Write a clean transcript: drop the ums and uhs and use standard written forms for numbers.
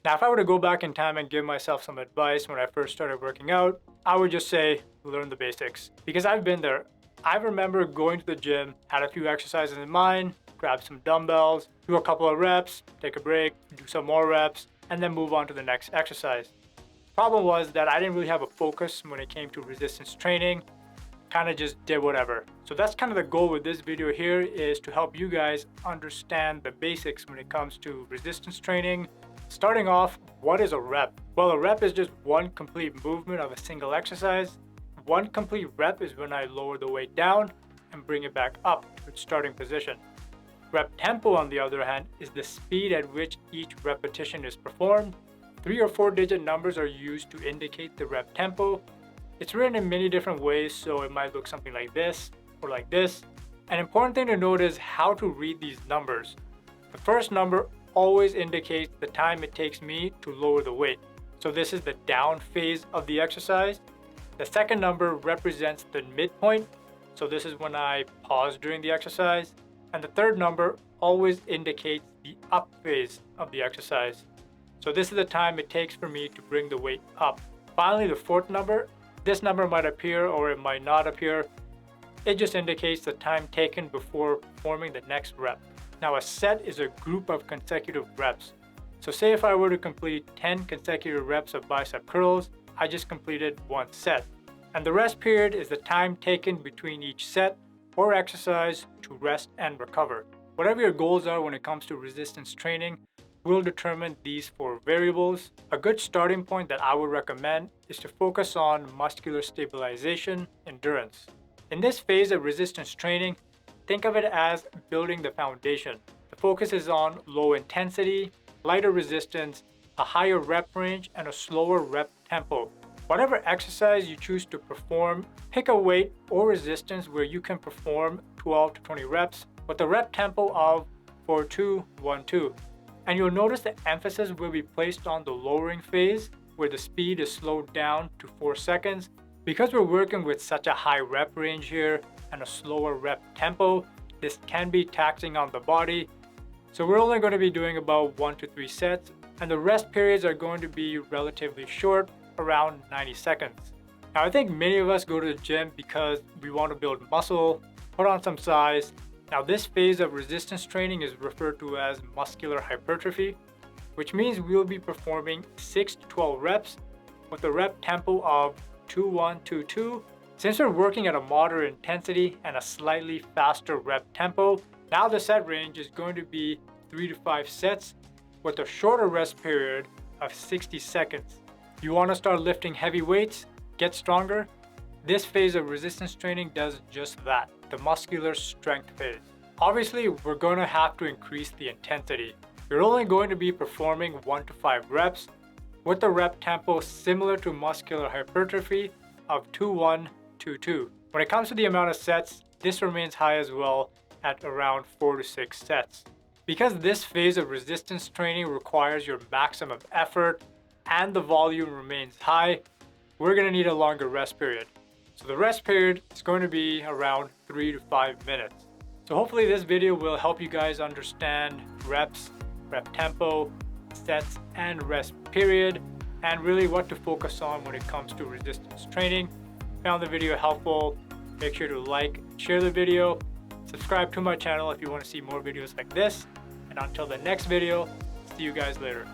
Now, if I were to go back in time and give myself some advice when I first started working out, I would just say, learn the basics. Because I've been there. I remember going to the gym, had a few exercises in mind, grab some dumbbells, do a couple of reps, take a break, do some more reps, and then move on to the next exercise. Problem was that I didn't really have a focus when it came to resistance training, kind of just did whatever. So that's kind of the goal with this video here, is to help you guys understand the basics when it comes to resistance training. Starting off, what is a rep? Well, a rep is just one complete movement of a single exercise. One complete rep is when I lower the weight down and bring it back up to its starting position. Rep tempo, on the other hand, is the speed at which each repetition is performed. 3 or 4 digit numbers are used to indicate the rep tempo. It's written in many different ways, so it might look something like this or like this. An important thing to note is how to read these numbers. The first number always indicates the time it takes me to lower the weight. So this is the down phase of the exercise. The second number represents the midpoint. So this is when I pause during the exercise. And the third number always indicates the up phase of the exercise. So this is the time it takes for me to bring the weight up. Finally, the fourth number, this number might appear or it might not appear. It just indicates the time taken before performing the next rep. Now, a set is a group of consecutive reps. So say if I were to complete 10 consecutive reps of bicep curls, I just completed one set. And the rest period is the time taken between each set or exercise to rest and recover. Whatever your goals are when it comes to resistance training will determine these 4 variables. A good starting point that I would recommend is to focus on muscular stabilization endurance. In this phase of resistance training, think of it as building the foundation. The focus is on low intensity, lighter resistance, a higher rep range, and a slower rep tempo. Whatever exercise you choose to perform, pick a weight or resistance where you can perform 12 to 20 reps with a rep tempo of 4-2-1-2. And you'll notice the emphasis will be placed on the lowering phase, where the speed is slowed down to 4 seconds. Because we're working with such a high rep range here and a slower rep tempo, this can be taxing on the body. So we're only going to be doing about 1 to 3 sets, and the rest periods are going to be relatively short, around 90 seconds. Now, I think many of us go to the gym because we want to build muscle, put on some size. Now, this phase of resistance training is referred to as muscular hypertrophy, which means we'll be performing 6 to 12 reps with a rep tempo of 2-1-2-2. Since we're working at a moderate intensity and a slightly faster rep tempo, now the set range is going to be 3 to 5 sets with a shorter rest period of 60 seconds. You want to start lifting heavy weights, get stronger? This phase of resistance training does just that, the muscular strength phase. Obviously, we're going to have to increase the intensity. You're only going to be performing 1 to 5 reps with a rep tempo similar to muscular hypertrophy of 2-1-2-2. When it comes to the amount of sets, this remains high as well at around 4 to 6 sets. Because this phase of resistance training requires your maximum effort and the volume remains high, we're going to need a longer rest period. So the rest period is going to be around 3 to 5 minutes. So hopefully this video will help you guys understand reps, rep tempo, sets, and rest period, and really what to focus on when it comes to resistance training. Found the video helpful, make sure to like, share the video, subscribe to my channel if you want to see more videos like this, and until the next video, see you guys later.